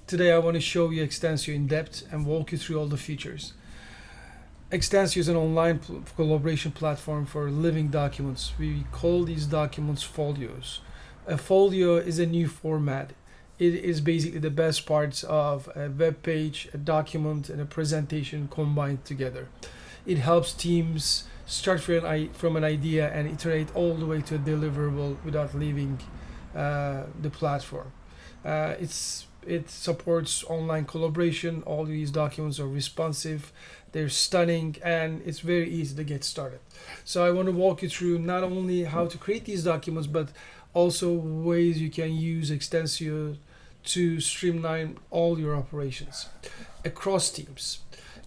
Today I want to show you Extensio in depth and walk you through all the features. Extensio is an online collaboration platform for living documents. We call these documents folios. A folio is a new format. It is basically the best parts of a web page, a document, and a presentation combined together. It helps teams start from an idea and iterate all the way to a deliverable without leaving the platform. It supports online collaboration. All these documents are responsive, they're stunning, and it's very easy to get started. So I want to walk you through not only how to create these documents, but also ways you can use Extensio to streamline all your operations across teams.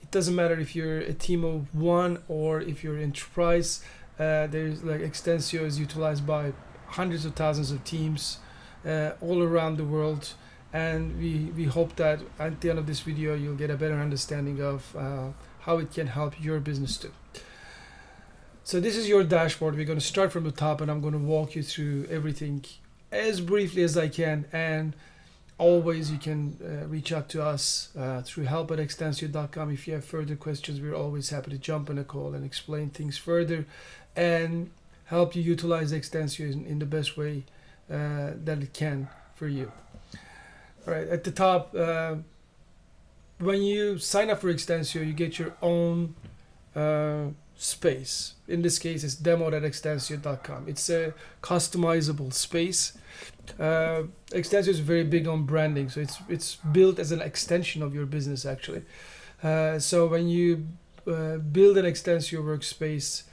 It doesn't matter if you're a team of one or if you're enterprise. There's like Extensio is utilized by hundreds of thousands of teams all around the world, and we hope that at the end of this video you'll get a better understanding of how it can help your business too. So this is your dashboard. We're going to start from the top, and I'm going to walk you through everything as briefly as I can. And always you can reach out to us through help@extensio.com. If you have further questions, we're always happy to jump on a call and explain things further and help you utilize Extensio in the best way that it can for you. All right, at the top, when you sign up for Extensio, you get your own space. In this case, it's demo.extensio.com. It's a customizable space. Extensio is very big on branding, so it's built as an extension of your business actually. So when you build an Extensio workspace,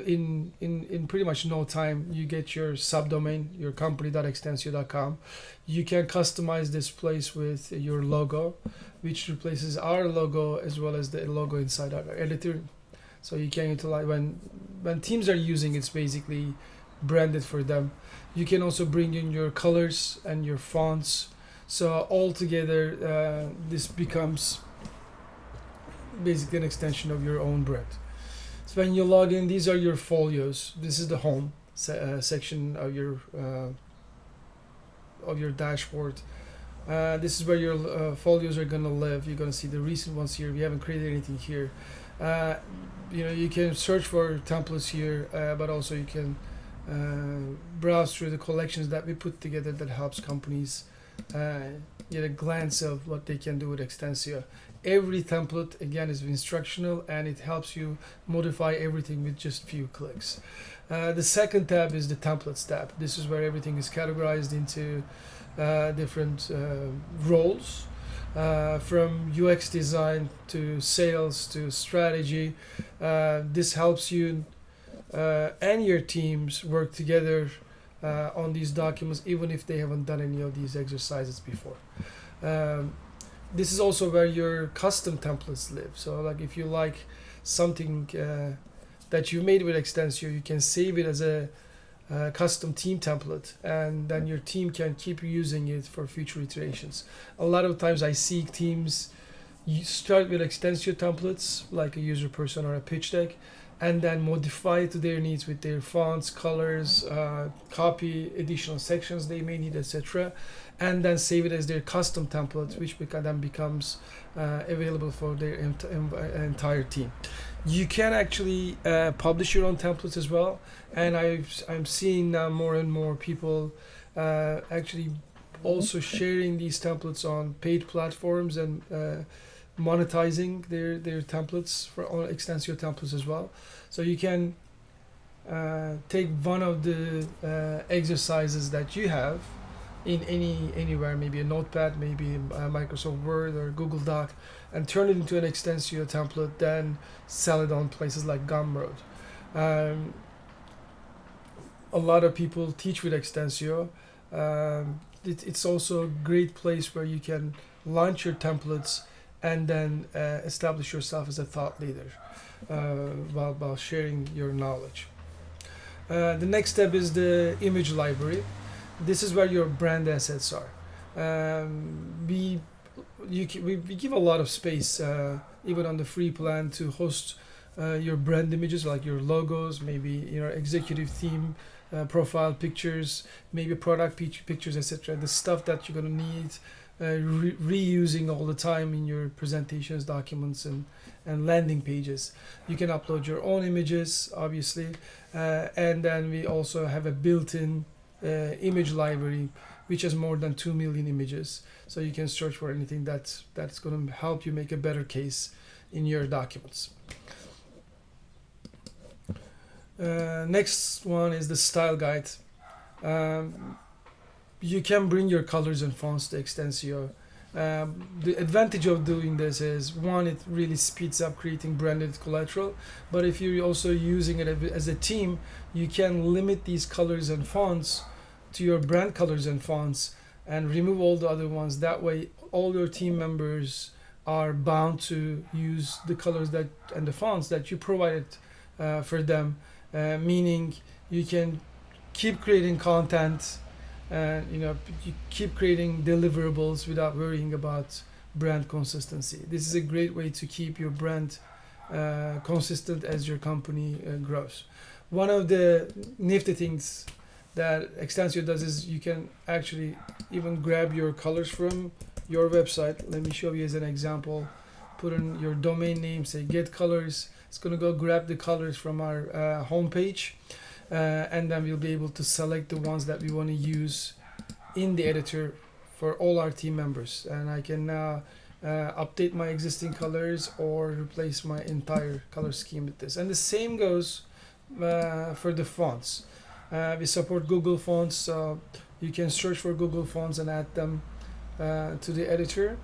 in pretty much no time you get your subdomain, your company.extensio.com. You can customize this place with your logo, which replaces our logo as well as the logo inside our editor. So you can utilize when teams are using it's basically branded for them. You can also bring in your colors and your fonts. So all together, this becomes basically an extension of your own brand. So when you log in, these are your folios. This is the home section of your dashboard. This is where your folios are gonna live. You're gonna see the recent ones here. We haven't created anything here. You can search for templates here, but also you can browse through the collections that we put together that helps companies get a glance of what they can do with Extensio. Every template again is instructional, and it helps you modify everything with just few clicks. The second tab is the templates tab. This is where everything is categorized into different roles, from UX design to sales to strategy. This helps you and your teams work together on these documents, even if they haven't done any of these exercises before. This is also where your custom templates live. So like if you like something that you made with Extensio, you can save it as a custom team template, and then your team can keep using it for future iterations. A lot of times I see teams start with Extensio templates like a user person or a pitch deck, and then modify it to their needs with their fonts, colors, copy additional sections they may need, etc., and then save it as their custom template, which then becomes available for their entire team. You can actually publish your own templates as well, and I'm seeing now more and more people actually also sharing these templates on paid platforms and monetizing their templates for all Extensio templates as well. So you can take one of the exercises that you have in anywhere, maybe a notepad, maybe Microsoft Word or Google Doc, and turn it into an Extensio template, then sell it on places like Gumroad. A lot of people teach with Extensio. It's also a great place where you can launch your templates and then establish yourself as a thought leader while sharing your knowledge. The next step is the image library. This is where your brand assets are. We give a lot of space, even on the free plan, to host your brand images, like your logos, maybe your executive theme profile pictures, maybe product pictures, etc. The stuff that you're gonna need reusing all the time in your presentations, documents, and landing pages. You can upload your own images, obviously, and then we also have a built-in image library which has more than 2 million images. So you can search for anything that's going to help you make a better case in your documents. Next one is the style guide. You can bring your colors and fonts to Extensio. The advantage of doing this is, one, it really speeds up creating branded collateral, but if you're also using it as a team, you can limit these colors and fonts to your brand colors and fonts and remove all the other ones. That way all your team members are bound to use the colors that and the fonts that you provided for them, meaning you can keep creating content and you keep creating deliverables without worrying about brand consistency. This is a great way to keep your brand consistent as your company grows. One of the nifty things that Extensio does is you can actually even grab your colors from your website. Let me show you as an example. Put in your domain name, say get colors. It's going to go grab the colors from our homepage, and then we'll be able to select the ones that we want to use in the editor for all our team members. And I can now update my existing colors or replace my entire color scheme with this. And the same goes for the fonts. We support Google fonts, so you can search for Google fonts and add them to the editor,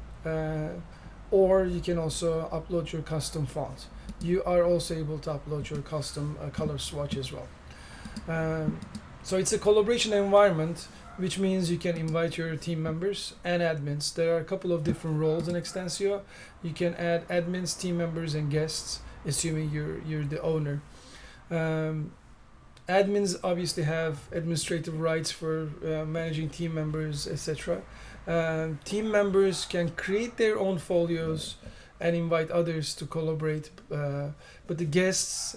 or you can also upload your custom font. You are also able to upload your custom color swatch as well. So it's a collaboration environment, which means you can invite your team members and admins. There are a couple of different roles in Extensio. You can add admins, team members, and guests, assuming you're the owner. Admins obviously have administrative rights for managing team members, etc. Team members can create their own folios and invite others to collaborate, but the guests,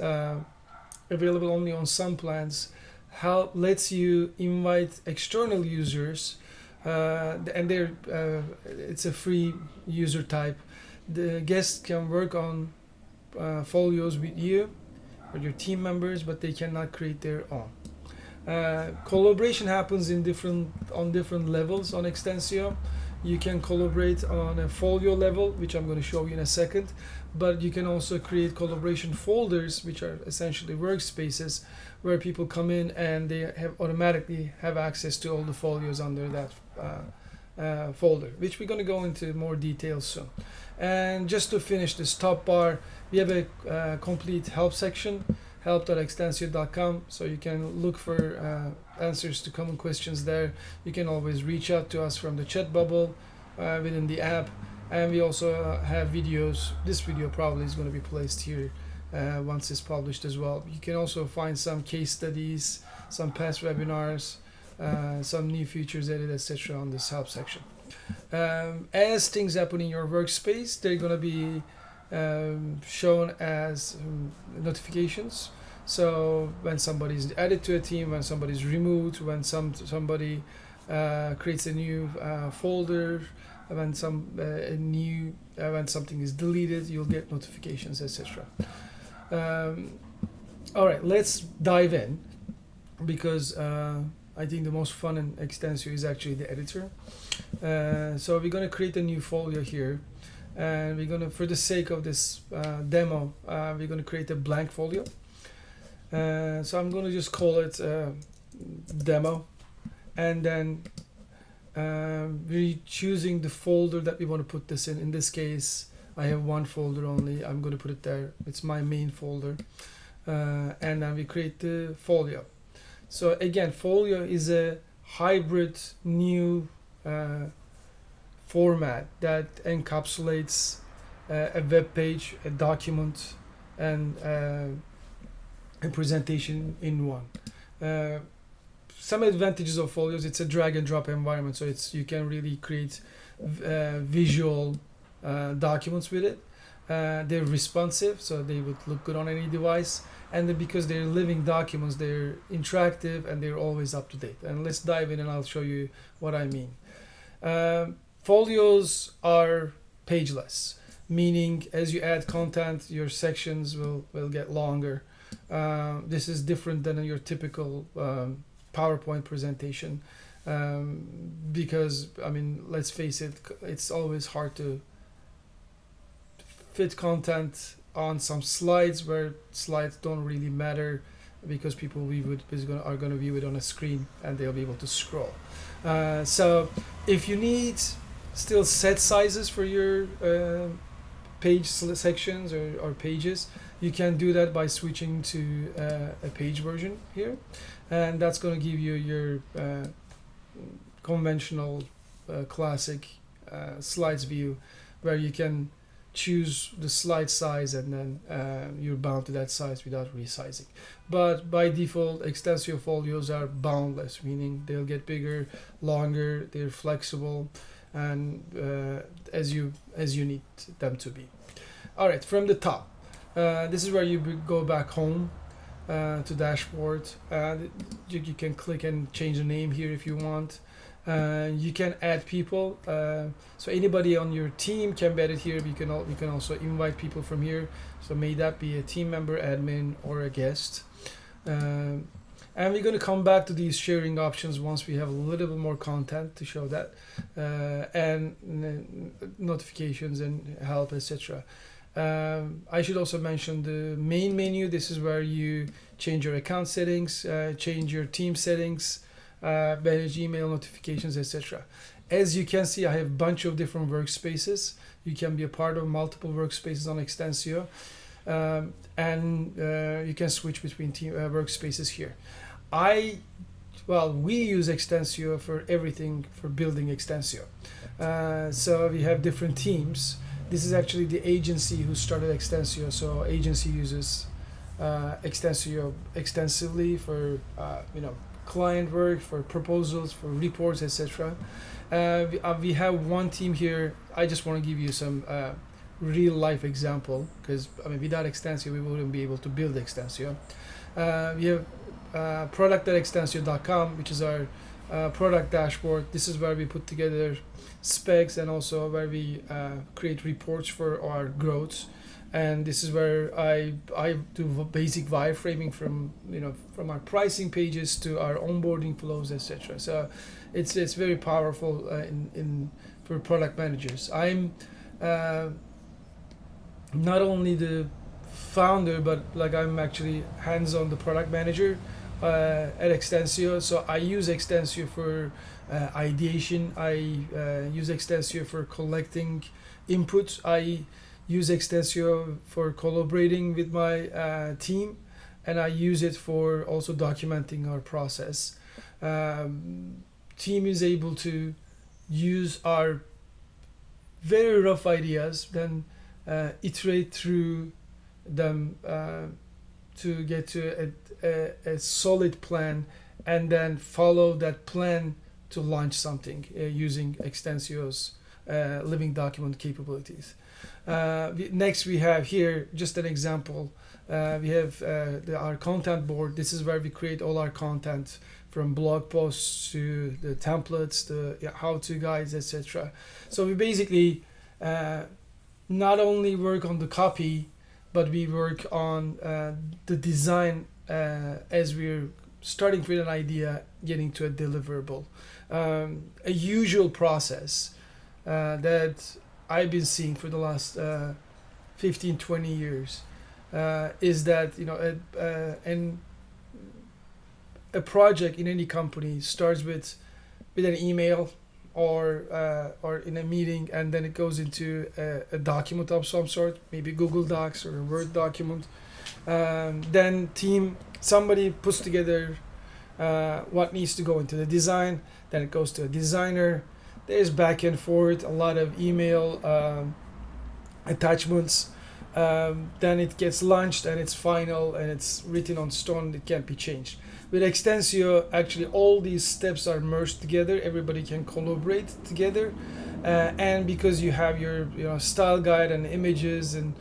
available only on some plans, lets you invite external users, and it's a free user type. The guests can work on folios with you or your team members, but they cannot create their own. Collaboration happens on different levels on Extensio. You can collaborate on a folio level, which I'm going to show you in a second, but you can also create collaboration folders, which are essentially workspaces where people come in and they automatically have access to all the folios under that folder, which we're going to go into more details soon. And just to finish this top bar, we have a complete help section, help.extensio.com, so you can look for answers to common questions there. You can always reach out to us from the chat bubble within the app, and we also have videos. This video probably is going to be placed here once it's published as well. You can also find some case studies, some past webinars, some new features added, etc. on this help section. As things happen in your workspace, they're going to be shown as notifications. So when somebody is added to a team, when somebody is removed, when somebody creates a new folder, when when something is deleted, you'll get notifications, etc. All right, let's dive in, because I think the most fun in Extensio is actually the editor. So we're going to create a new folio here, and we're going to, for the sake of this demo, we're going to create a blank folio. So I'm going to just call it demo, and then we're choosing the folder that we want to put this in. In this case, I have one folder only. I'm going to put it there. It's my main folder, and then we create the folio. So again, folio is a hybrid new format that encapsulates a web page, a document, and a presentation in one. Some advantages of folios: it's a drag and drop environment, so you can really create visual documents with it. They're responsive, so they would look good on any device, and then because they're living documents, they're interactive and they're always up to date. And let's dive in and I'll show you what I mean. Folios are pageless, meaning as you add content, your sections will get longer. This is different than your typical PowerPoint presentation, because I mean, let's face it, it's always hard to fit content on some slides where slides don't really matter, because people are going to view it on a screen and they'll be able to scroll. So if you need still set sizes for your page sections or pages, you can do that by switching to a page version here, and that's going to give you your conventional classic slides view, where you can choose the slide size, and then you're bound to that size without resizing. But by default, Extensio folios are boundless, meaning they'll get bigger, longer, they're flexible, and as you need them to be. All right, from the top, this is where you go back home to dashboard. You can click and change the name here if you want. You can add people, so anybody on your team can be added here. You can also invite people from here, so may that be a team member, admin, or a guest. And we're going to come back to these sharing options once we have a little bit more content to show that, and notifications and help, etc. I should also mention the main menu. This is where you change your account settings, change your team settings, manage email notifications, etc. As you can see, I have a bunch of different workspaces. You can be a part of multiple workspaces on Extensio, and you can switch between team workspaces here. We use Extensio for everything for building Extensio. So we have different teams. This is actually the agency who started Extensio. So agency uses Extensio extensively for client work, for proposals, for reports, etc. We have one team here. I just want to give you some real life example, because without Extensio we wouldn't be able to build Extensio. We have product.extensio.com, which is our product dashboard. This is where we put together specs and also where we create reports for our growth. And this is where I do basic wireframing from our pricing pages to our onboarding flows, etc. So it's very powerful for product managers. I'm not only the founder, but I'm actually hands-on the product manager at Extensio. So I use Extensio for ideation. I use Extensio for collecting inputs. I use Extensio for collaborating with my team, and I use it for also documenting our process. Team is able to use our very rough ideas, then iterate through them to get to a solid plan, and then follow that plan to launch something using Extensio's living document capabilities. Next, we have here just an example. We have our content board. This is where we create all our content, from blog posts to the templates, the how-to guides, etc. So we basically not only work on the copy, but we work on the design as we're starting with an idea, getting to a deliverable. A usual process that I've been seeing for the last 15, 20 years is that a project in any company starts with an email or in a meeting, and then it goes into a document of some sort, maybe Google Docs or a Word document. Then somebody puts together what needs to go into the design, then it goes to a designer. There's back and forth, a lot of email attachments. Then it gets launched and it's final and it's written on stone. It can't be changed. With Extensio, actually all these steps are merged together. Everybody can collaborate together, and because you have your style guide and images and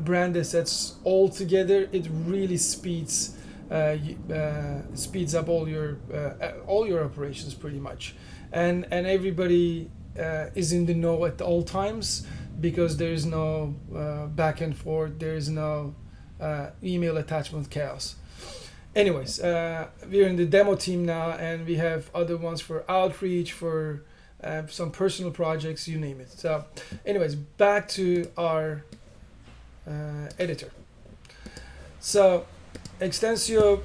brand assets all together, it really speeds up all your operations pretty much. And everybody is in the know at all times, because there is no back and forth, there is no email attachment chaos. Anyways, we're in the demo team now, and we have other ones for outreach, for some personal projects, you name it. So anyways, back to our editor. So Extensio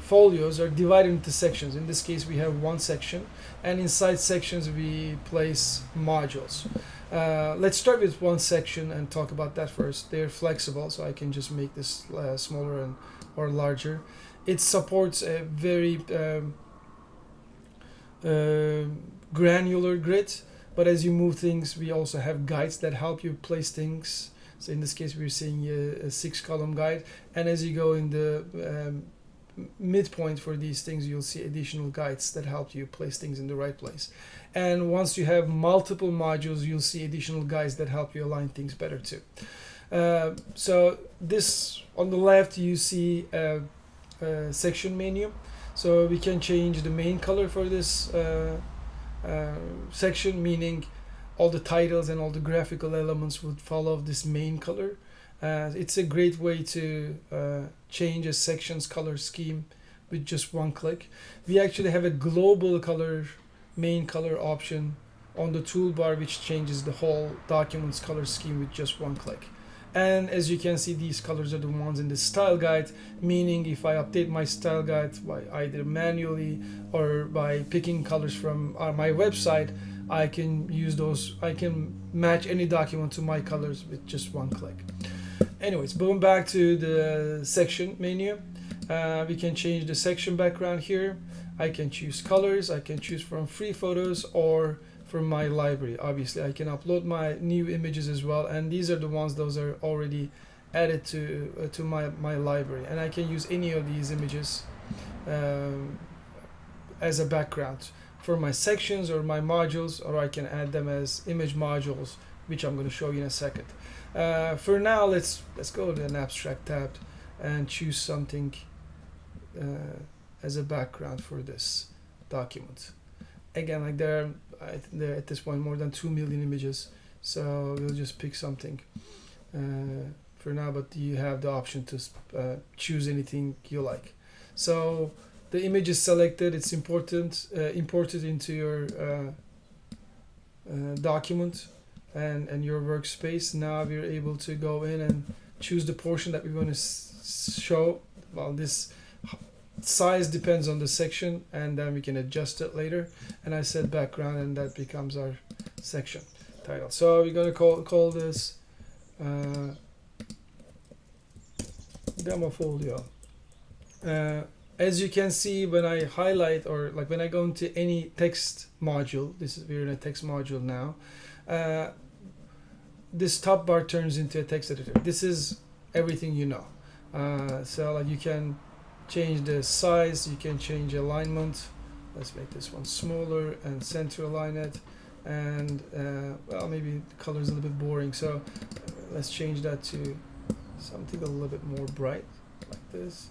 folios are divided into sections. In this case, we have one section, and inside sections we place modules. Let's start with one section and talk about that first. They're flexible, so I can just make this smaller and or larger. It supports a very granular grid, but as you move things, we also have guides that help you place things. So in this case, we're seeing a 6-column guide, and as you go in the midpoint for these things, you'll see additional guides that help you place things in the right place. And once you have multiple modules, you'll see additional guides that help you align things better too. So this, on the left, you see a section menu. So we can change the main color for this section, meaning all the titles and all the graphical elements would follow this main color. It's a great way to change a section's color scheme with just one click. We actually have a global color, main color option on the toolbar, which changes the whole document's color scheme with just one click. And as you can see, these colors are the ones in the style guide, meaning if I update my style guide by either manually or by picking colors from my website, I can use those. I can match any document to my colors with just one click. Anyways, going back to the section menu, we can change the section background here. I can choose colors. I can choose from free photos or from my library. Obviously, I can upload my new images as well, and these are the ones, those are already added to my library, and I can use any of these images as a background for my sections or my modules, or I can add them as image modules, which I'm going to show you in a second. For now, let's go to an abstract tab and choose something as a background for this document. Again, like there are at this point more than 2 million images, so we'll just pick something for now, but you have the option to choose anything you like. So the image is selected, it's imported into your document and your workspace. Now we're able to go in and choose the portion that we want to show. Well, this size depends on the section, and then we can adjust it later. And I said background, and that becomes our section title. So we're going to call this demo folio. As you can see, when I highlight, or like when I go into any text module, we're in a text module now, this top bar turns into a text editor. This is everything you know. So like you can change the size, you can change alignment. Let's make this one smaller and center align it. And well, maybe the color is a little bit boring, so let's change that to something a little bit more bright, like this.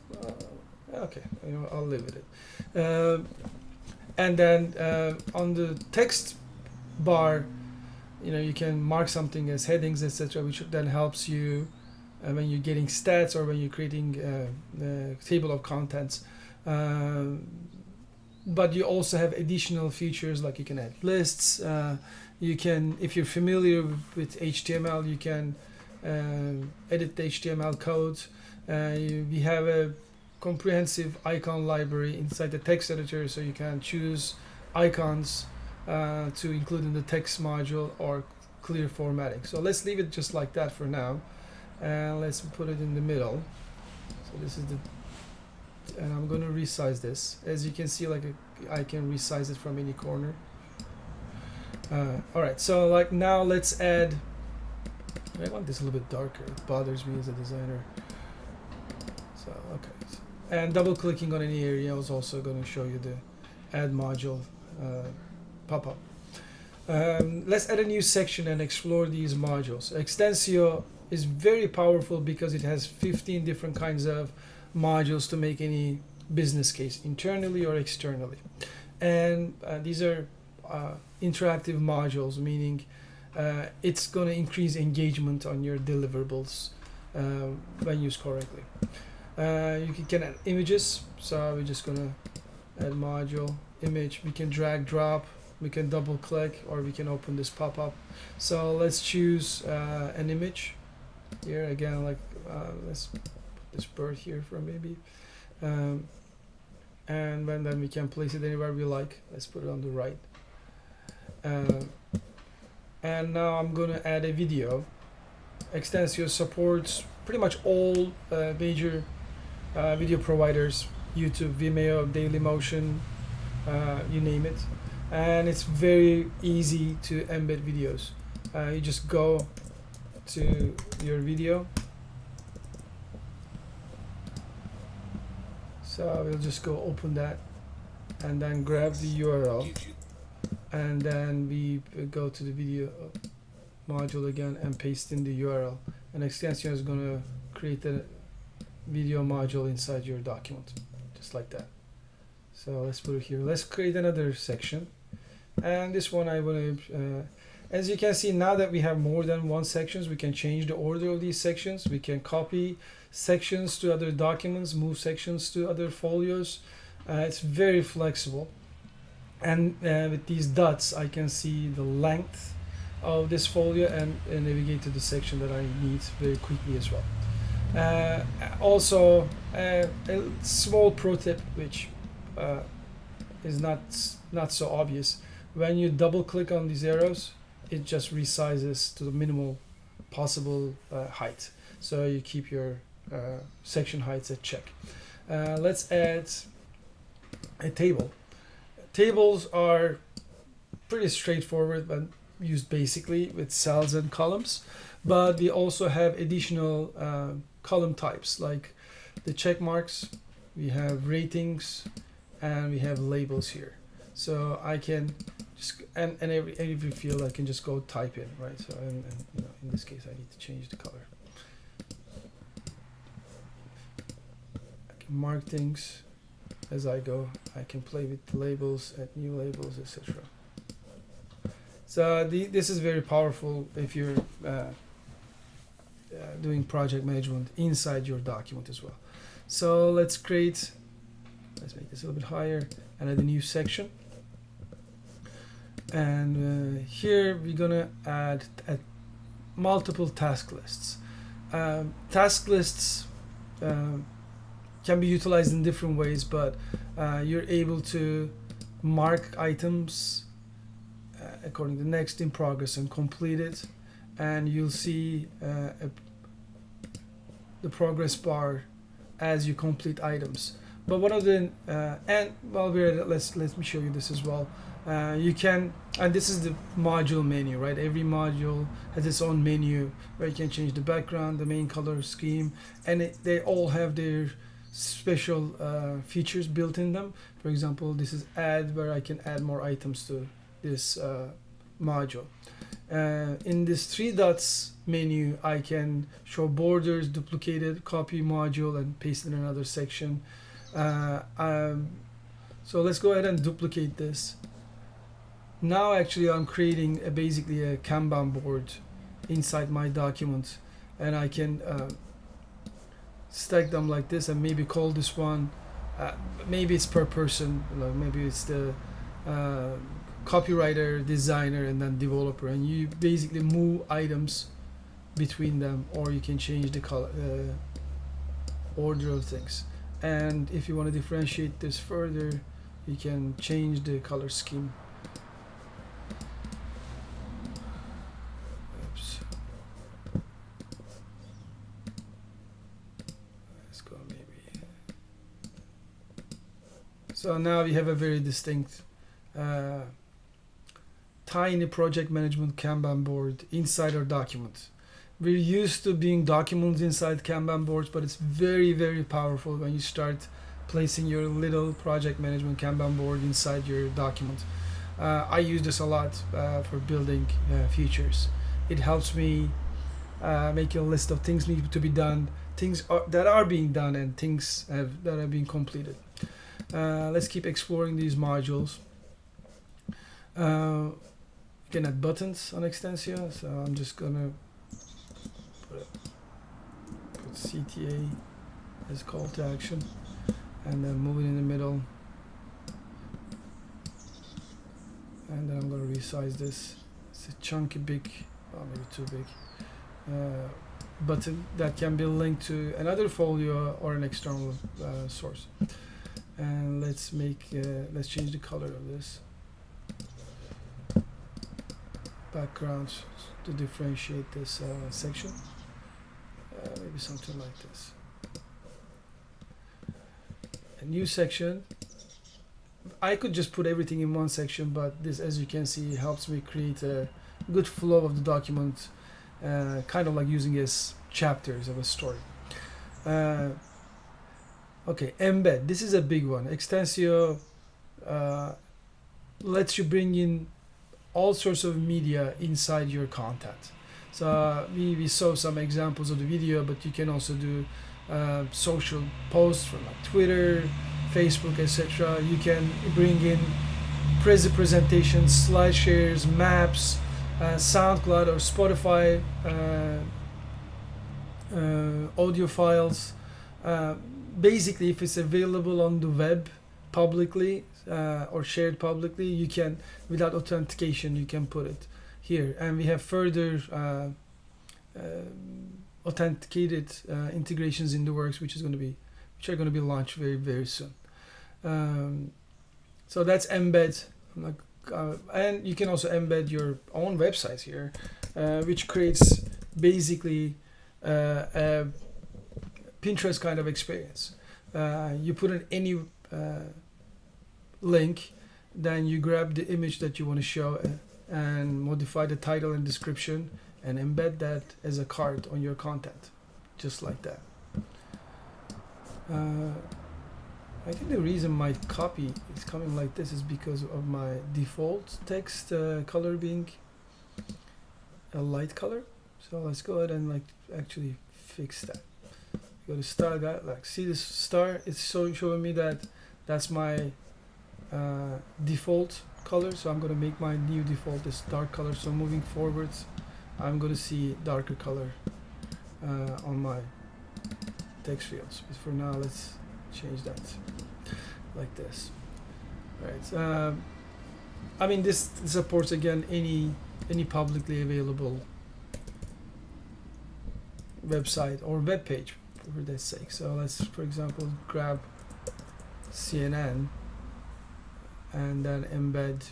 Okay, I'll live with it. And then on the text bar, you can mark something as headings, etc., which then helps you when you're getting stats or when you're creating a table of contents. But you also have additional features, like you can add lists. You can, if you're familiar with HTML, you can edit the HTML code. We have a comprehensive icon library inside the text editor, so you can choose icons to include in the text module or clear formatting. So let's leave it just like that for now, and let's put it in the middle. So this is and I'm going to resize this. As you can see, like I can resize it from any corner. All right, so like now let's add, I want this a little bit darker. It bothers me as a designer. So okay, and double clicking on any area is also going to show you the add module pop-up. Let's add a new section and explore these modules. Extensio is very powerful because it has 15 different kinds of modules to make any business case, internally or externally. And these are interactive modules, meaning it's going to increase engagement on your deliverables when used correctly. You can add images, so we're just going to add module image. We can drag drop, we can double click, or we can open this pop-up. So let's choose an image here again, like let's put this bird here for maybe, and then we can place it anywhere we like. Let's put it on the right. And now I'm going to add a video. Extensio supports pretty much all major video providers: YouTube, Vimeo, Dailymotion, you name it. And it's very easy to embed videos. You just go to your video. So we'll just go open that and then grab the URL, and then we go to the video module again and paste in the URL, and Extensio is going to create a video module inside your document, just like that. So let's put it here. Let's create another section, and this one I want to as you can see, now that we have more than one sections, we can change the order of these sections. We can copy sections to other documents, move sections to other folios. It's very flexible. And with these dots, I can see the length of this folio and navigate to the section that I need very quickly as well. Also, a small pro tip, which is not so obvious. When you double click on these arrows, it just resizes to the minimal possible height. So you keep your section heights at check. Let's add a table. Tables are pretty straightforward but used basically with cells and columns, but we also have additional column types like the check marks, we have ratings, and we have labels here. So I can just, and every field I can just go type in, right? So and you know, in this case I need to change the color. I can mark things as I go. I can play with the labels, add new labels, etc. So this is very powerful if you're doing project management inside your document as well. So let's make this a little bit higher and add a new section. And here we're gonna add multiple task lists. Task lists can be utilized in different ways, but you're able to mark items according to next, in progress, and complete it, and you'll see the progress bar as you complete items. But one of the and while we're at it, let me show you this as well. You can, and this is the module menu, right? Every module has its own menu where you can change the background, the main color scheme, and they all have their special features built in them. For example, this is add, where I can add more items to this module. In this three dots menu, I can show borders, duplicated, copy module, and paste in another section. So let's go ahead and duplicate this. Now actually I'm creating basically a Kanban board inside my document, and I can stack them like this and maybe call this one, maybe it's per person, like maybe it's the copywriter, designer, and then developer, and you basically move items between them, or you can change the color, order of things. And if you want to differentiate this further, you can change the color scheme. Oops. Let's go maybe. So now we have a very distinct tiny project management Kanban board inside our document. We're used to being documents inside Kanban boards, but it's very, very powerful when you start placing your little project management Kanban board inside your document. I use this a lot for building features. It helps me make a list of things need to be done, things that are being done, and things that are being completed. Let's keep exploring these modules. You can add buttons on Extensio, so I'm just gonna put CTA as call to action, and then move it in the middle, and then I'm gonna resize this. It's a chunky big, oh, maybe too big, button that can be linked to another folio or an external source. And let's change the color of this background to differentiate this section. Maybe something like this. A new section. I could just put everything in one section, but this, as you can see, helps me create a good flow of the document, kind of like using as chapters of a story. Okay, embed. This is a big one. Extensio lets you bring in all sorts of media inside your content. So we saw some examples of the video, but you can also do social posts from like Twitter, Facebook, etc. You can bring in presentations, slide shares, maps, SoundCloud or Spotify, audio files. Basically, if it's available on the web publicly or shared publicly, you can, without authentication, you can put it here. And we have further authenticated integrations in the works, which are going to be launched very, very soon. So that's embed. And you can also embed your own websites here, which creates basically a Pinterest kind of experience. You put in any link, then you grab the image that you want to show and modify the title and description and embed that as a card on your content, just like that. I think the reason my copy is coming like this is because of my default text color being a light color. So let's go ahead and like actually fix that. Go to style guide, like see this star, it's showing me that that's my default color. So I'm going to make my new default this dark color. So moving forwards, I'm going to see darker color on my text fields. But for now, let's change that like this. Right. I mean, this supports again any publicly available website or web page, for that sake. So let's, for example, grab CNN and then embed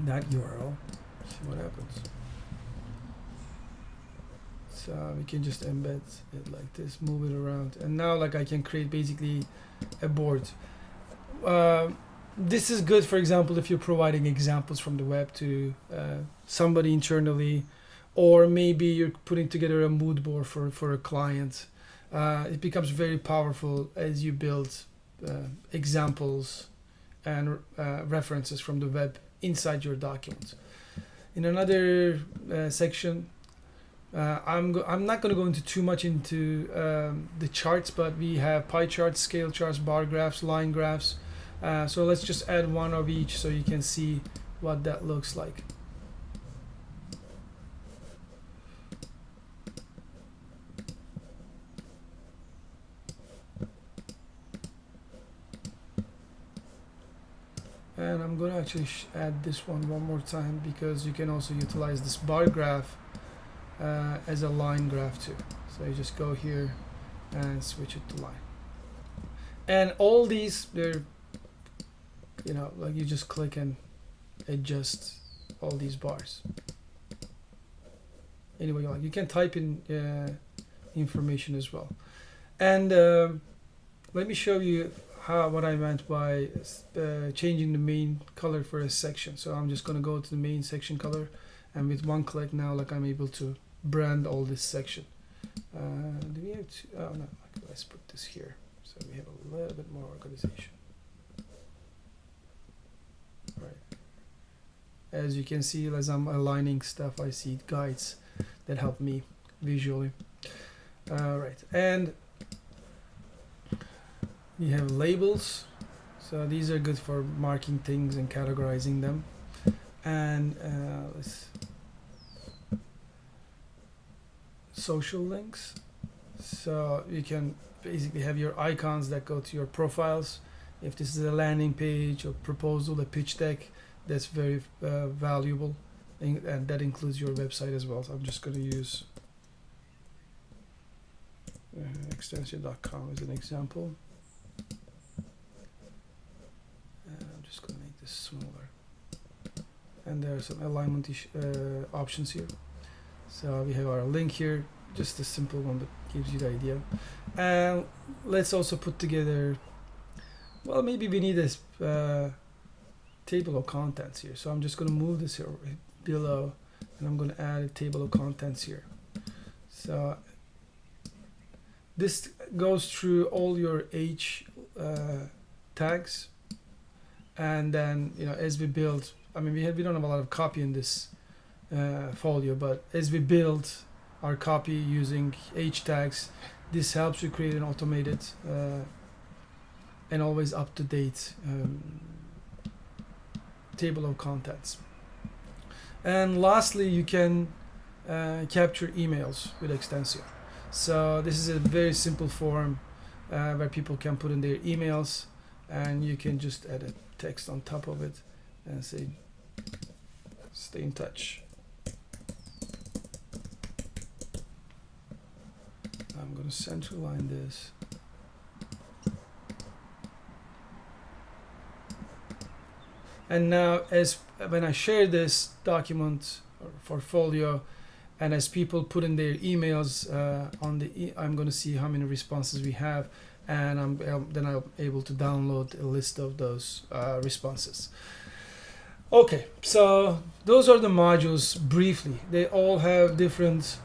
that URL. See what happens. So we can just embed it like this, move it around, and now like I can create basically a board. This is good, for example, if you're providing examples from the web to somebody internally, or maybe you're putting together a mood board for a client. It becomes very powerful as you build examples and references from the web inside your documents. In another section, I'm not going to go into too much into the charts, but we have pie charts, scale charts, bar graphs, line graphs. So let's just add one of each so you can see what that looks like. And I'm going to actually add this one more time, because you can also utilize this bar graph as a line graph too. So you just go here and switch it to line. And all these, they're, you know, like you just click and adjust all these bars. Anyway, you can type in information as well. And let me show you what I meant by changing the main color for a section. So I'm just going to go to the main section color, and with one click now, like I'm able to brand all this section. Do we have to? Oh no, let's put this here so we have a little bit more organization. Right. As you can see, as I'm aligning stuff, I see guides that help me visually. Right, and we have labels. So these are good for marking things and categorizing them. and social links. So you can basically have your icons that go to your profiles. If this is a landing page or proposal, a pitch deck, that's very valuable, and that includes your website as well. So I'm just going to use Xtensio.com as an example. I'm just going to make this smaller. And there are some alignment options here. So we have our link here, just a simple one that gives you the idea. And let's also put together, well, maybe we need this table of contents here. So I'm just going to move this here below, and I'm going to add a table of contents here. So this goes through all your H tags, and then, you know, as we build, I mean, we don't have a lot of copy in this folio, but as we build our copy using H tags, this helps you create an automated and always up-to-date table of contents. And lastly, you can capture emails with Extensio. So this is a very simple form where people can put in their emails, and you can just add a text on top of it and say, stay in touch. I'm going to centerline this. And now, as when I share this document or portfolio, and as people put in their emails on the, I'm going to see how many responses we have, and then I'm able to download a list of those responses. Okay, so those are the modules briefly. They all have different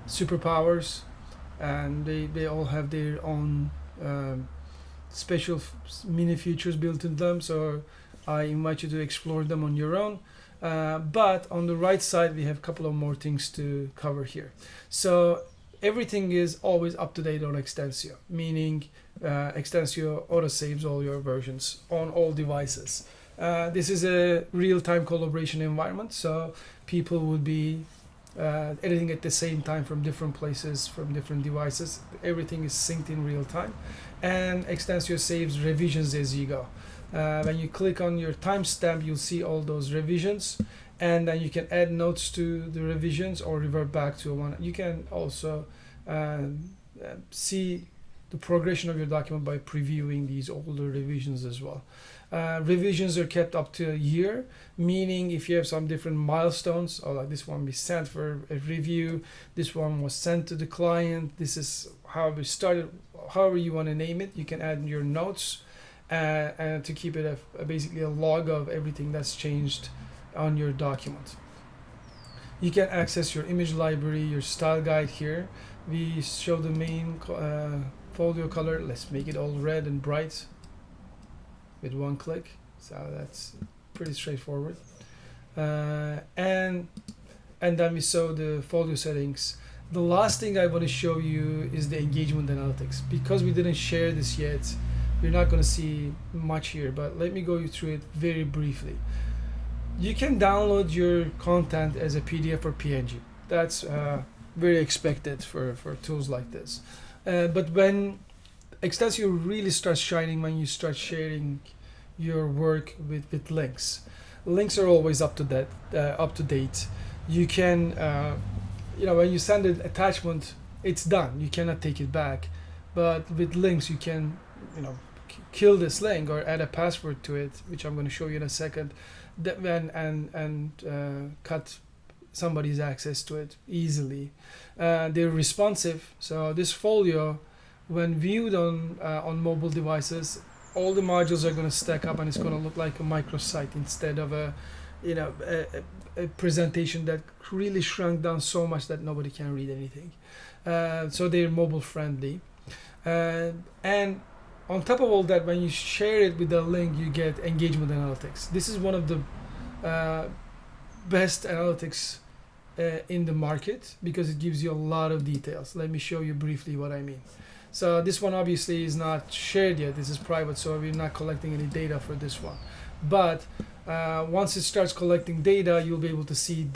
superpowers, and they all have their own special mini features built in them. So I invite you to explore them on your own. But on the right side, we have a couple of more things to cover here. So everything is always up to date on Extensio, meaning Extensio auto saves all your versions on all devices. This is a real-time collaboration environment, so people would be editing at the same time from different places, from different devices. Everything is synced in real time, and Extensio saves revisions as you go. When you click on your timestamp, you'll see all those revisions, and then you can add notes to the revisions or revert back to one. You can also see the progression of your document by previewing these older revisions as well. Revisions are kept up to a year, meaning if you have some different milestones, or like this one we sent for a review, this one was sent to the client, this is how we started, however you want to name it, you can add your notes and to keep it basically a log of everything that's changed on your document. You can access your image library, your style guide here. We show the main folio color. Let's make it all red and bright with one click. So that's pretty straightforward. And then we saw the folio settings. The last thing I want to show you is the engagement analytics. Because we didn't share this yet, you're not going to see much here, but let me go you through it very briefly. You can download your content as a PDF or PNG. That's very expected for tools like this. But when Extensio really starts shining, when you start sharing your work with links. Links are always up to date. You can, when you send an attachment, it's done. You cannot take it back. But with links, you can, kill this link or add a password to it, which I'm going to show you in a second, and cut somebody's access to it easily. They're responsive. So this folio, when viewed on mobile devices, all the modules are going to stack up, and it's going to look like a microsite instead of a presentation that really shrunk down so much that nobody can read anything. So they're mobile friendly, and on top of all that, when you share it with the link, you get engagement analytics. This is one of the best analytics in the market because it gives you a lot of details. Let me show you briefly what I mean. So this one obviously is not shared yet. This is private, so we're not collecting any data for this one. But once it starts collecting data, you'll be able to see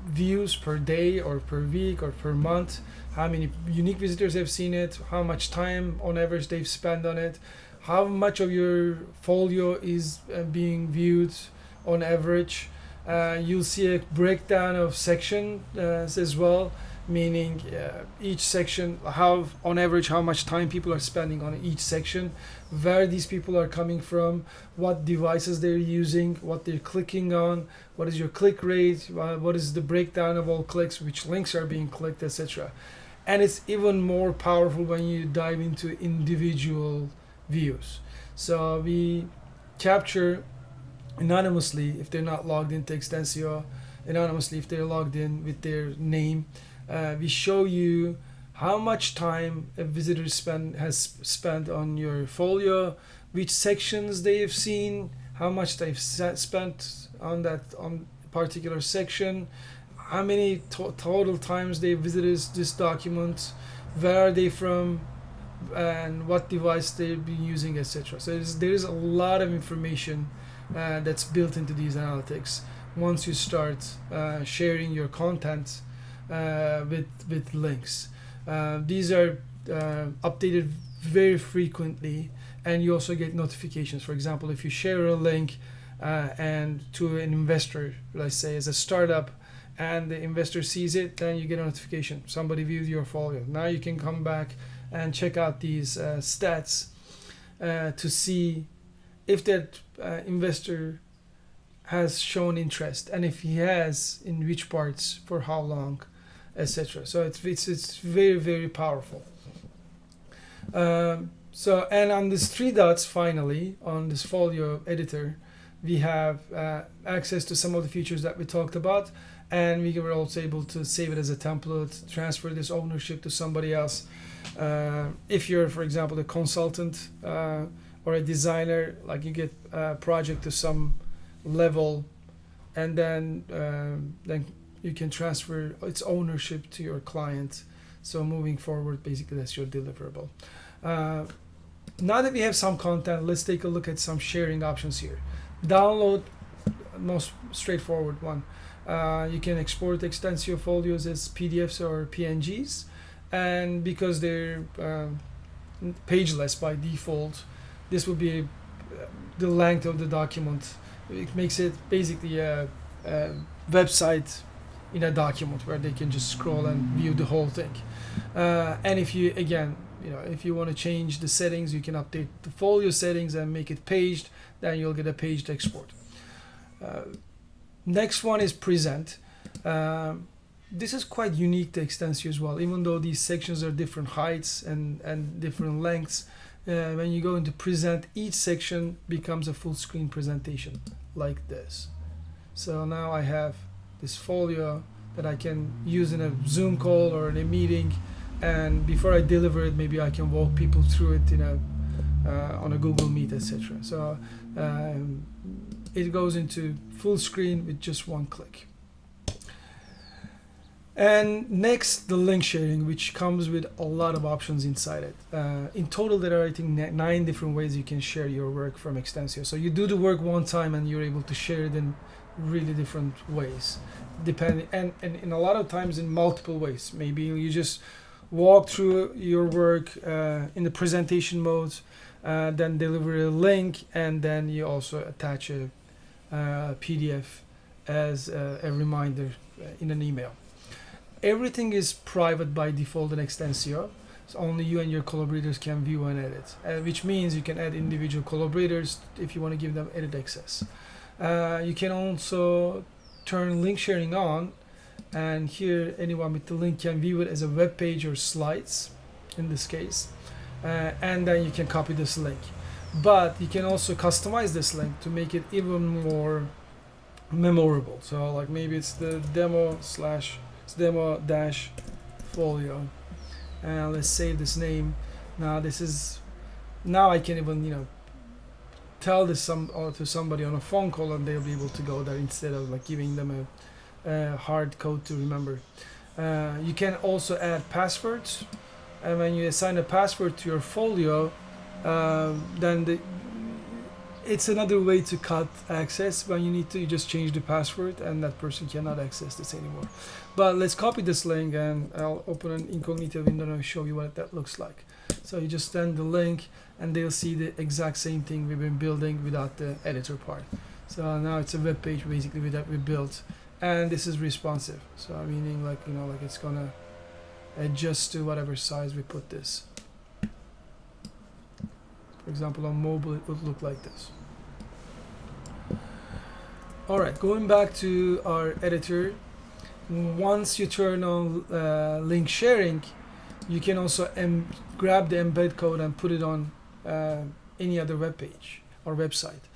views per day or per week or per month, how many unique visitors have seen it, how much time on average they've spent on it, how much of your folio is being viewed on average. You'll see a breakdown of sections as well, meaning each section, how on average how much time people are spending on each section, where these people are coming from, what devices they're using, what they're clicking on, what is your click rate, what is the breakdown of all clicks, which links are being clicked, etc. And it's even more powerful when you dive into individual views. So we capture anonymously if they're not logged into Extensio, anonymously if they're logged in with their name. We show you how much time a visitor has spent on your folio, which sections they have seen, how much they've spent on particular section, how many total times they visited this document, where are they from, and what device they've been using, etc. So there is a lot of information that's built into these analytics once you start sharing your content with links. These are updated very frequently, and you also get notifications. For example, if you share a link and to an investor, let's say as a startup, and the investor sees it, then you get a notification. Somebody viewed your folio. Now you can come back and check out these stats to see if that investor has shown interest, and if he has, in which parts, for how long, etc. So it's very, very powerful. So, and on these three dots, finally, on this folio editor, we have access to some of the features that we talked about, and we were also able to save it as a template, transfer this ownership to somebody else. If you're, for example, a consultant or a designer, like you get a project to some level, and then you can transfer its ownership to your client. So moving forward, basically that's your deliverable. Now that we have some content, let's take a look at some sharing options here. Download, most straightforward one. You can export Extensio folios as PDFs or PNGs, and because they're pageless by default, this will be the length of the document. It makes it basically a website in a document where they can just scroll and view the whole thing. And if you, again, if you want to change the settings, you can update the folio settings and make it paged, then you'll get a paged export. Next one is present. This is quite unique to Extensio as well, even though these sections are different heights and different lengths. When you go into present, each section becomes a full screen presentation like this. So now I have this folio that I can use in a Zoom call or in a meeting, and before I deliver it, maybe I can walk people through it on a Google Meet, etc. So it goes into full screen with just one click. And next, the link sharing, which comes with a lot of options inside it. In total, there are, I think, 9 different ways you can share your work from Extensio. So you do the work one time and you're able to share it in really different ways, depending, and in a lot of times in multiple ways. Maybe you just walk through your work in the presentation mode, then deliver a link, and then you also attach a PDF as a reminder in an email. Everything is private by default in Extensio, so only you and your collaborators can view and edit, which means you can add individual collaborators if you want to give them edit access. You can also turn link sharing on, and here anyone with the link can view it as a web page or slides in this case, and then you can copy this link. But you can also customize this link to make it even more memorable. So like maybe it's the demo-folio, and let's save this name. Now I can even tell this to somebody on a phone call, and they'll be able to go there instead of like giving them a hard code to remember. You can also add passwords, and when you assign a password to your folio, then it's another way to cut access. When you just change the password and that person cannot access this anymore. But let's copy this link and I'll open an incognito window and I'll show you what that looks like. So you just send the link and they'll see the exact same thing we've been building without the editor part. So now it's a web page basically that we built, and this is responsive. So meaning like it's gonna adjust to whatever size we put this. For example, on mobile it would look like this. All right, going back to our editor. Once you turn on link sharing, you can also grab the embed code and put it on any other web page or website.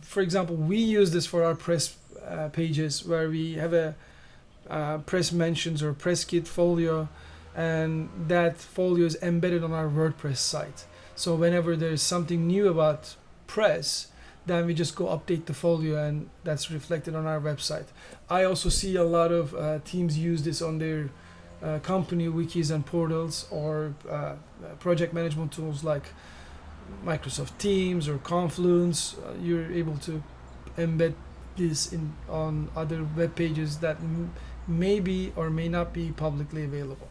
For example, we use this for our press pages where we have a press mentions or press kit folio, and that folio is embedded on our WordPress site. So whenever there's something new about press, then we just go update the folio and that's reflected on our website. I also see a lot of teams use this on their company wikis and portals, or project management tools like Microsoft Teams or Confluence. You're able to embed this on other web pages that may be or may not be publicly available.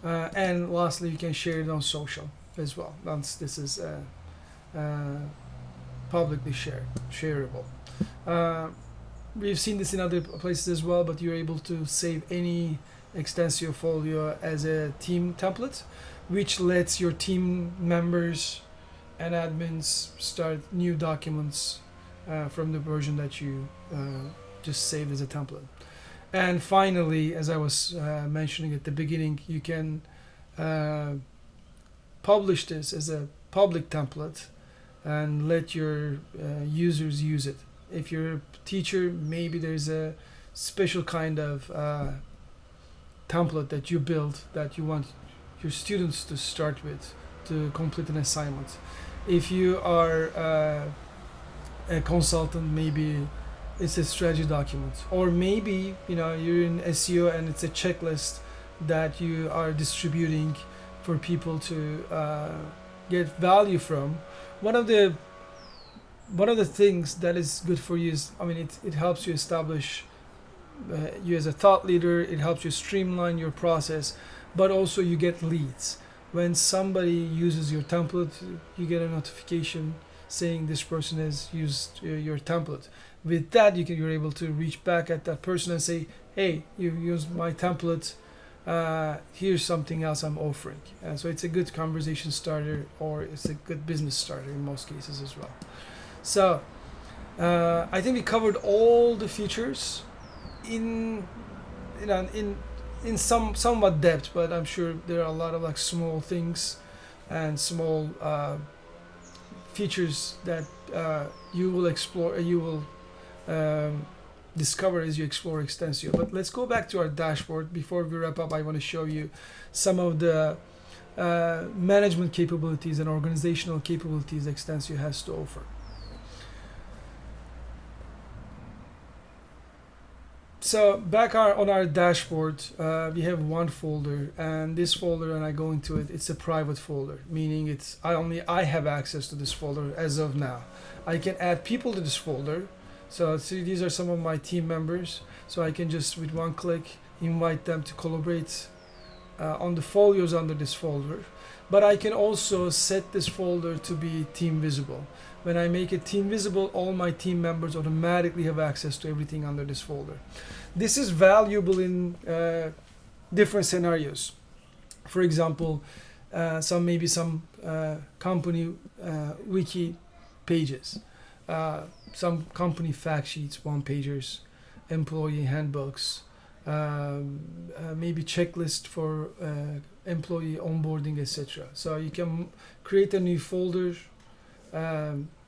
And lastly, you can share it on social as well, once this is publicly shareable. We've seen this in other places as well, but you're able to save any Extensio folio as a team template, which lets your team members and admins start new documents from the version that you just saved as a template. And finally, as I was mentioning at the beginning, you can publish this as a public template and let your users use it. If you're a teacher, maybe there's a special kind of template that you build that you want your students to start with to complete an assignment. If you are a consultant, maybe it's a strategy document, or maybe you're in SEO and it's a checklist that you are distributing for people to get value from. One of the things that is good for you is, it helps you establish you as a thought leader. It helps you streamline your process, but also you get leads. When somebody uses your template, you get a notification saying this person has used your template. With that, you're able to reach back at that person and say, hey, you used my template, here's something else I'm offering. So it's a good conversation starter, or it's a good business starter in most cases as well. So I think we covered all the features in somewhat depth, but I'm sure there are a lot of small things and small features that you will explore, you will discover as you explore Extensio. But let's go back to our dashboard. Before we wrap up, I want to show you some of the management capabilities and organizational capabilities Extensio has to offer. So back on our dashboard, we have one folder, and this folder, and I go into it, it's a private folder, meaning I have access to this folder as of now. I can add people to this folder. So see, these are some of my team members. So I can just with one click invite them to collaborate on the folios under this folder. But I can also set this folder to be team visible. When I make it team visible, all my team members automatically have access to everything under this folder. This is valuable in different scenarios. For example, some company wiki pages, some company fact sheets, one-pagers, employee handbooks, maybe checklist for employee onboarding, etc. So you can create a new folder.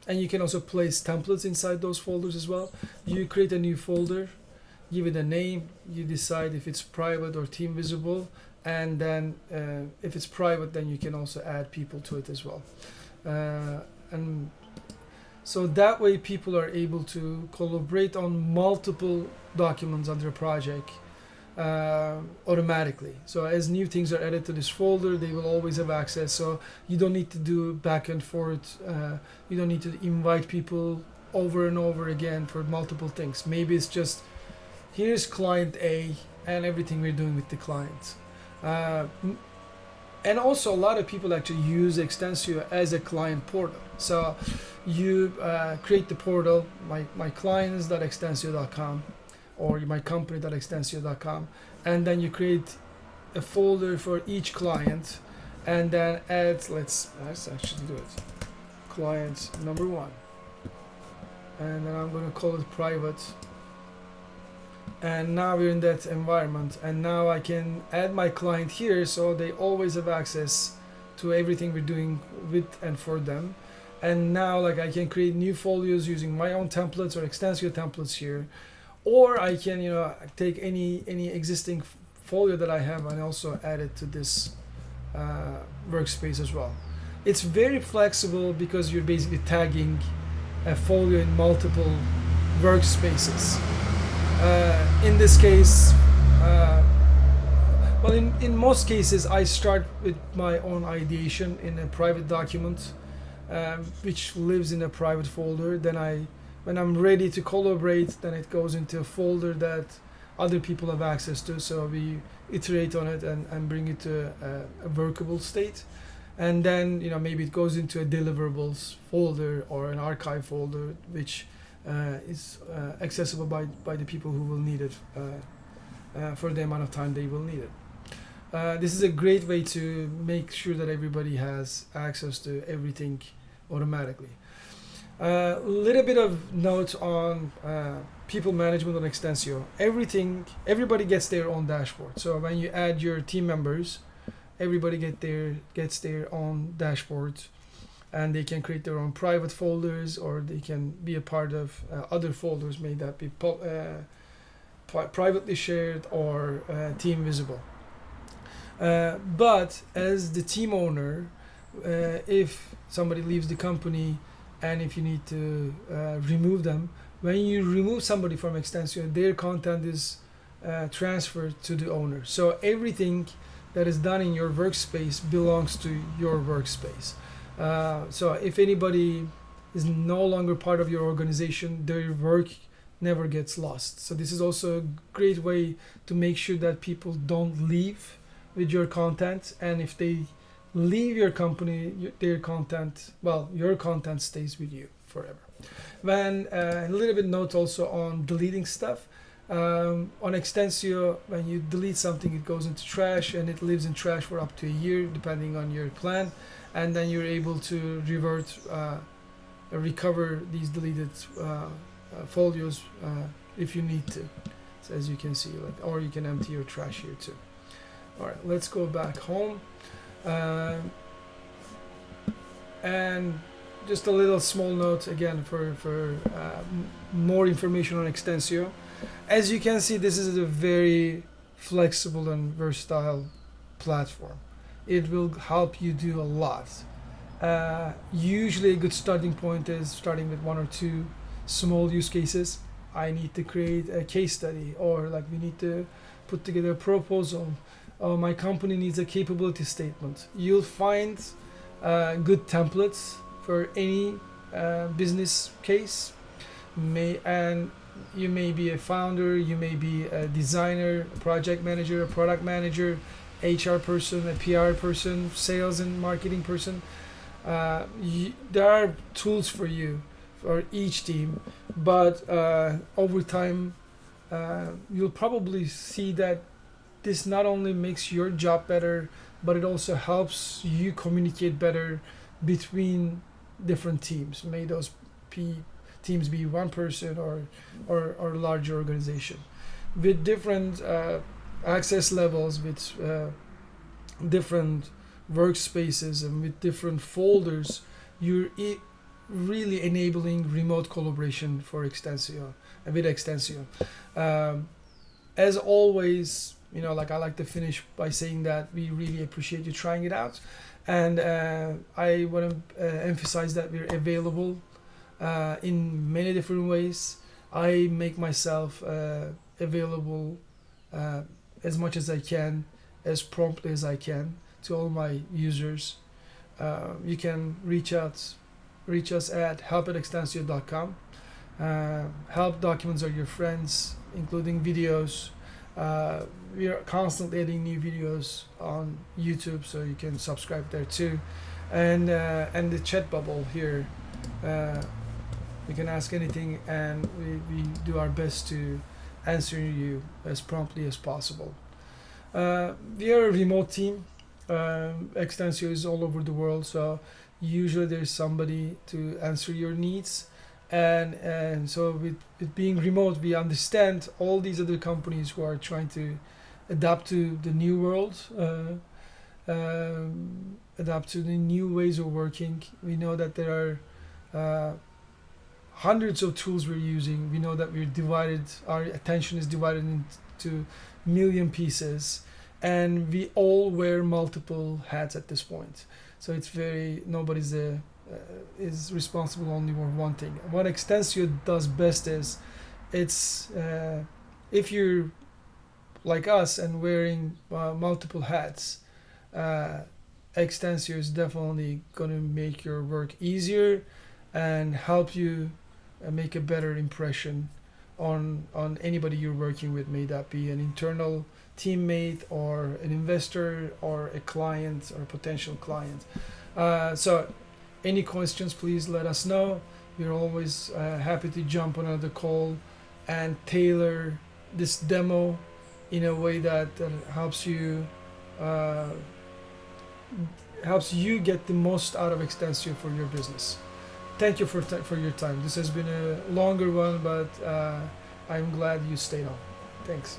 And you can also place templates inside those folders as well. You create a new folder, give it a name, you decide if it's private or team visible, and then if it's private, then you can also add people to it as well. And so that way people are able to collaborate on multiple documents under a project automatically. So as new things are added to this folder, they will always have access. So you don't need to do back and forth. You don't need to invite people over and over again for multiple things. Maybe it's just here's client A and everything we're doing with the client. And also a lot of people actually use Extensio as a client portal. So you create the portal, my clients.extensio.com or my company.extensio.com, and then you create a folder for each client, and then add, let's actually do it, client number 1, and then I'm going to call it private. And now we're in that environment, and now I can add my client here, so they always have access to everything we're doing with and for them. And now like I can create new folios using my own templates or Extensio templates here, or I can take any existing folio that I have and also add it to this workspace as well. It's very flexible because you're basically tagging a folio in multiple workspaces. In this case, well, in most cases, I start with my own ideation in a private document, which lives in a private folder. Then when I'm ready to collaborate, then it goes into a folder that other people have access to. So we iterate on it and bring it to a workable state. And then, maybe it goes into a deliverables folder or an archive folder, which is accessible by the people who will need it for the amount of time they will need it. This is a great way to make sure that everybody has access to everything automatically. A little bit of note on people management on Extensio. Everybody gets their own dashboard. So when you add your team members, everybody gets their own dashboard, and they can create their own private folders, or they can be a part of other folders, may that be privately shared or team visible. But as the team owner, if somebody leaves the company and if you need to remove them, when you remove somebody from Extensio, their content is transferred to the owner. So everything that is done in your workspace belongs to your workspace. So if anybody is no longer part of your organization, their work never gets lost. So this is also a great way to make sure that people don't leave with your content, and if they leave your company, your content stays with you forever. When a little bit note also on deleting stuff. On Extensio, when you delete something, it goes into trash, and it lives in trash for up to a year depending on your plan, and then you're able to recover these deleted folios if you need to. So as you can see, or you can empty your trash here too. All right, let's go back home, and just a little small note again for more information on Extensio. As you can see, this is a very flexible and versatile platform. It will help you do a lot. Usually a good starting point is starting with 1 or 2 small use cases. I need to create a case study, or we need to put together a proposal. My company needs a capability statement. You'll find good templates for any business case. And you may be a founder, you may be a designer, a project manager, a product manager, HR person, a PR person, sales and marketing person. There are tools for you for each team, but over time you'll probably see that this not only makes your job better, but it also helps you communicate better between different teams. May those teams be one person or larger organization. With different access levels, with different workspaces, and with different folders, you're really enabling remote collaboration for Extensio and with Extensio. As always, I like to finish by saying that we really appreciate you trying it out, and I want to emphasize that we're available in many different ways. I make myself available as much as I can, as promptly as I can to all my users. You can reach us at help@extensio.com. Help documents are your friends, including videos. We are constantly adding new videos on YouTube, so you can subscribe there too. And the chat bubble here, you can ask anything, and we do our best to answer you as promptly as possible. We are a remote team. Extensio is all over the world, so usually there's somebody to answer your needs. And so with being remote, we understand all these other companies who are trying to adapt to the new world, adapt to the new ways of working. We know that there are hundreds of tools we're using. We know that our attention is divided into million pieces, and we all wear multiple hats at this point. So it's nobody's is responsible only for one thing. What Extensio does best is, if you're like us and wearing multiple hats, Extensio is definitely going to make your work easier and help you make a better impression on anybody you're working with, may that be an internal teammate or an investor or a client or a potential client. So any questions, please let us know. We're always happy to jump on another call and tailor this demo in a way that helps you get the most out of Extensio for your business. Thank you for your time. This has been a longer one, but I'm glad you stayed on. Thanks.